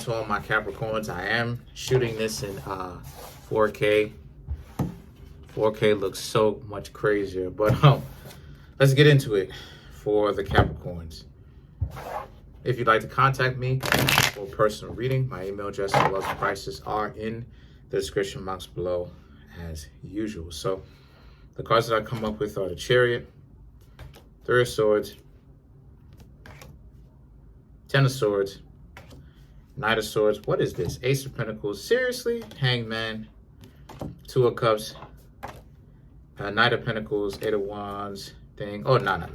to all my Capricorns. I am shooting this in 4K. 4K looks so much crazier, but let's get into it for the Capricorns. If you'd like to contact me for a personal reading, my email address as well as prices are in the description box below as usual. So the cards that I come up with are the Chariot, Three of Swords, Ten of Swords, Knight of Swords. What is this? Ace of Pentacles. Seriously? Hangman, Two of Cups, Knight of Pentacles, Eight of Wands thing. Oh, no.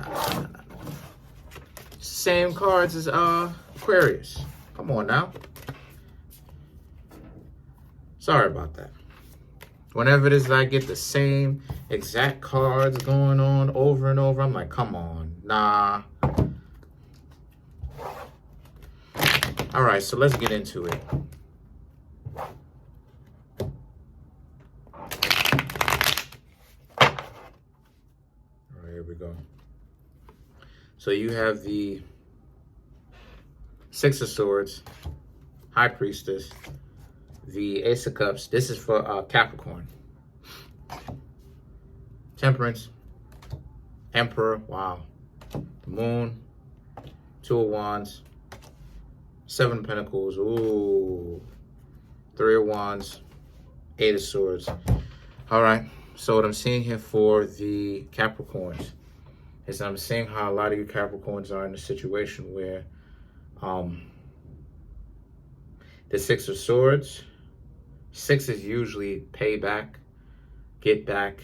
Same cards as Aquarius. Come on now. Sorry about that. Whenever it is that I get the same exact cards going on over and over, I'm like, come on, nah. All right, so let's get into it. All right, here we go. So you have the Six of Swords, High Priestess, the Ace of Cups. This is for Capricorn. Temperance, Emperor, wow. The Moon, Two of Wands, Seven of Pentacles, ooh. Three of Wands, Eight of Swords. All right, so what I'm seeing here for the Capricorns is I'm seeing how a lot of you Capricorns are in a situation where the Six of Swords, six is usually payback, get back,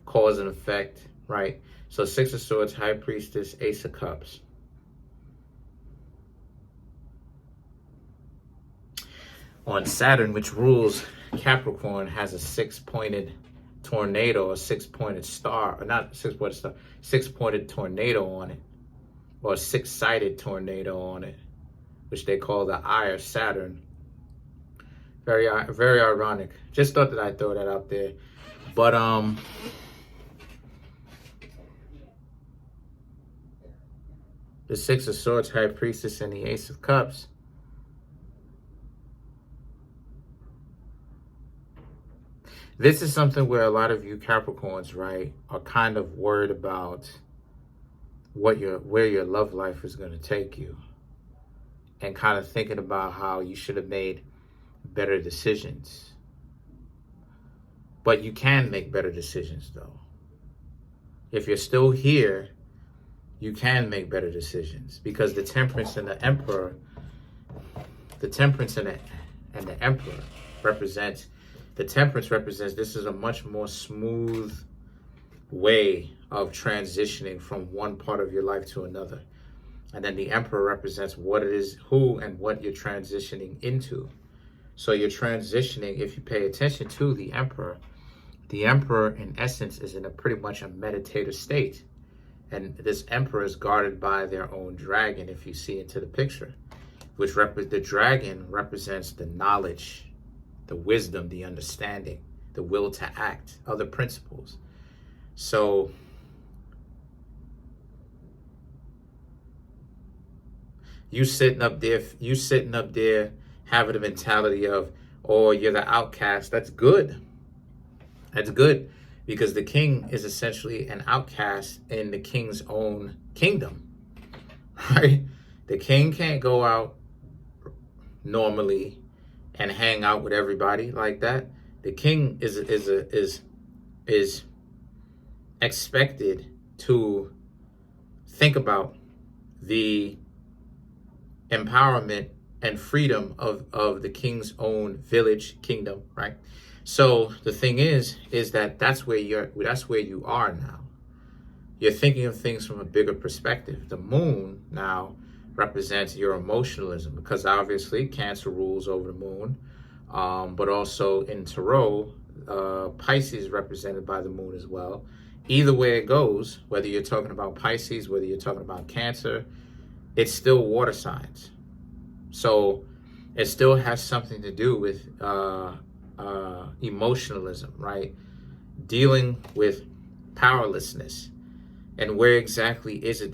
cause and effect, right? So Six of Swords, High Priestess, Ace of Cups. On Saturn, which rules Capricorn, has a six-pointed tornado, a six-pointed star, or not six-pointed star, six-pointed tornado on it, or a six-sided tornado on it, which they call the Eye of Saturn. Very ironic. Just thought that I'd throw that out there. But the Six of Swords, High Priestess, and the Ace of Cups. This is something where a lot of you Capricorns, right, are kind of worried about where your love life is going to take you, and kind of thinking about how you should have made better decisions. But you can make better decisions, though. If you're still here, you can make better decisions, because the Temperance and the Emperor, the Temperance and the Emperor represents. The Temperance represents this is a much more smooth way of transitioning from one part of your life to another. And then the Emperor represents what it is, who and what you're transitioning into. So you're transitioning, if you pay attention to the Emperor in essence is in a pretty much a meditative state. And this Emperor is guarded by their own dragon, if you see into the picture, which the dragon represents the knowledge, the wisdom, the understanding, the will to act, other principles. So you sitting up there having the mentality of, oh, you're the outcast. That's good. That's good, because the king is essentially an outcast in the king's own kingdom, right? The king can't go out normally and hang out with everybody like that. The king is expected to think about the empowerment and freedom of the king's own village, kingdom, right? So the thing is that that's where you are now. You're thinking of things from a bigger perspective. The moon now represents your emotionalism, because obviously Cancer rules over the moon, but also in Tarot, Pisces is represented by the moon as well. Either way it goes, whether you're talking about Pisces, whether you're talking about Cancer, it's still water signs. So it still has something to do with emotionalism, right? Dealing with powerlessness. And where exactly is it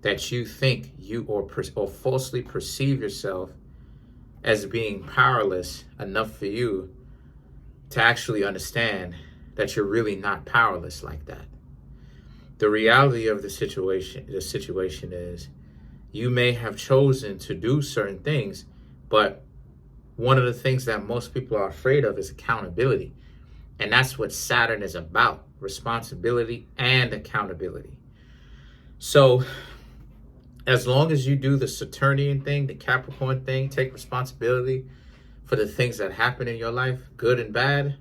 that you think you or falsely perceive yourself as being powerless enough for you to actually understand that you're really not powerless like that. The reality of the situation is you may have chosen to do certain things, but one of the things that most people are afraid of is accountability. And that's what Saturn is about, responsibility and accountability. So as long as you do the Saturnian thing, the Capricorn thing, take responsibility for the things that happen in your life, good and bad,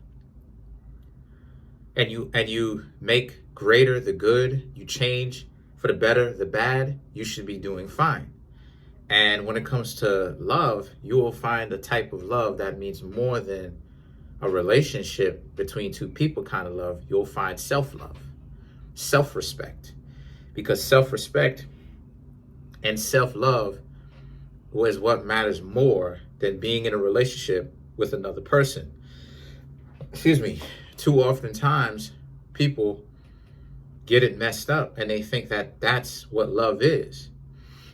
and you make greater the good, you change for the better the bad, you should be doing fine. And when it comes to love, you will find a type of love that means more than a relationship between two people kind of love. You'll find self-love, self-respect, because self-respect and self-love is what matters more than being in a relationship with another person. Excuse me. Too often times people get it messed up and they think that that's what love is.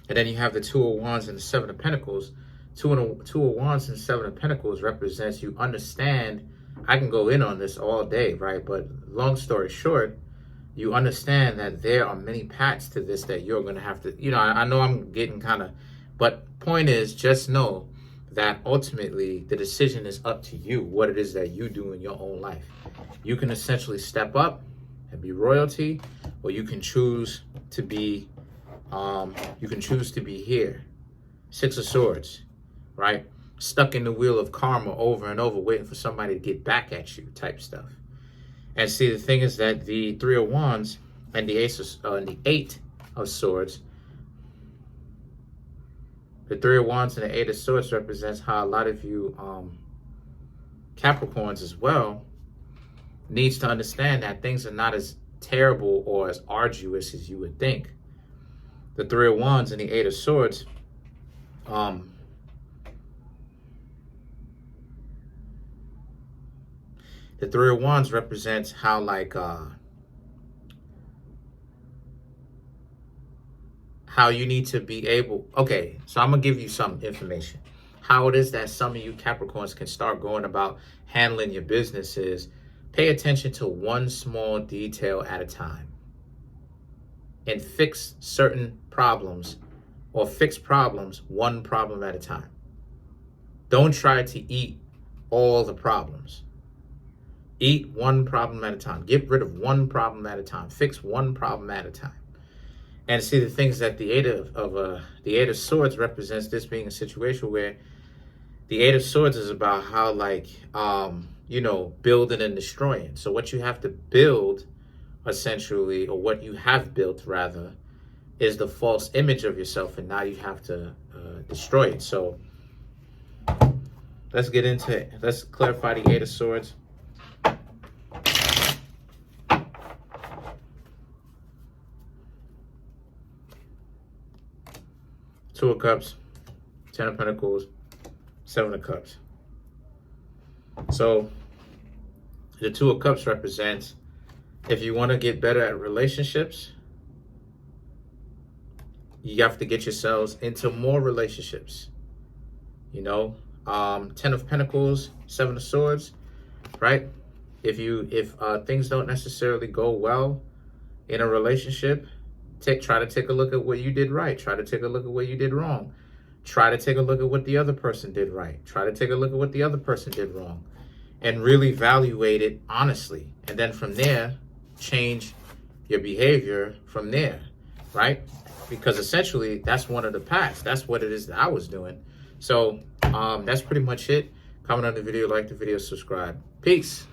And then you have the Two of Wands and the Seven of Pentacles. Two of Wands and Seven of Pentacles represents you understand. I can go in on this all day, right? But long story short, you understand that there are many paths to this that you're going to have to, I know I'm getting kind of, but point is, just know that ultimately the decision is up to you, what it is that you do in your own life. You can essentially step up and be royalty, or you can choose to be here. Six of Swords, right? Stuck in the wheel of karma over and over, waiting for somebody to get back at you type stuff. And see, the thing is that the Three of Wands and the Eight of Swords, the Three of Wands and the Eight of Swords represents how a lot of you Capricorns as well needs to understand that things are not as terrible or as arduous as you would think. The Three of Wands and the Eight of Swords, the Three of Wands represents how how you need to be able, okay, so I'm gonna give you some information. How it is that some of you Capricorns can start going about handling your business is pay attention to one small detail at a time and fix certain problems, or fix problems one problem at a time. Don't try to eat all the problems. Eat one problem at a time. Get rid of one problem at a time. Fix one problem at a time. And see, the things that the Eight of Swords represents this being a situation where the Eight of Swords is about how building and destroying. So what you have to build, essentially, or what you have built rather, is the false image of yourself, and now you have to destroy it. So let's get into it. Let's clarify the Eight of Swords. Two of Cups, Ten of Pentacles, Seven of Cups. So the Two of Cups represents, if you want to get better at relationships, you have to get yourselves into more relationships. Ten of Pentacles, Seven of Swords, right? If things don't necessarily go well in a relationship, try to take a look at what you did right. Try to take a look at what you did wrong. Try to take a look at what the other person did right. Try to take a look at what the other person did wrong. And really evaluate it honestly. And then from there, change your behavior from there, right? Because essentially, that's one of the paths. That's what it is that I was doing. So that's pretty much it. Comment on the video, like the video, subscribe. Peace.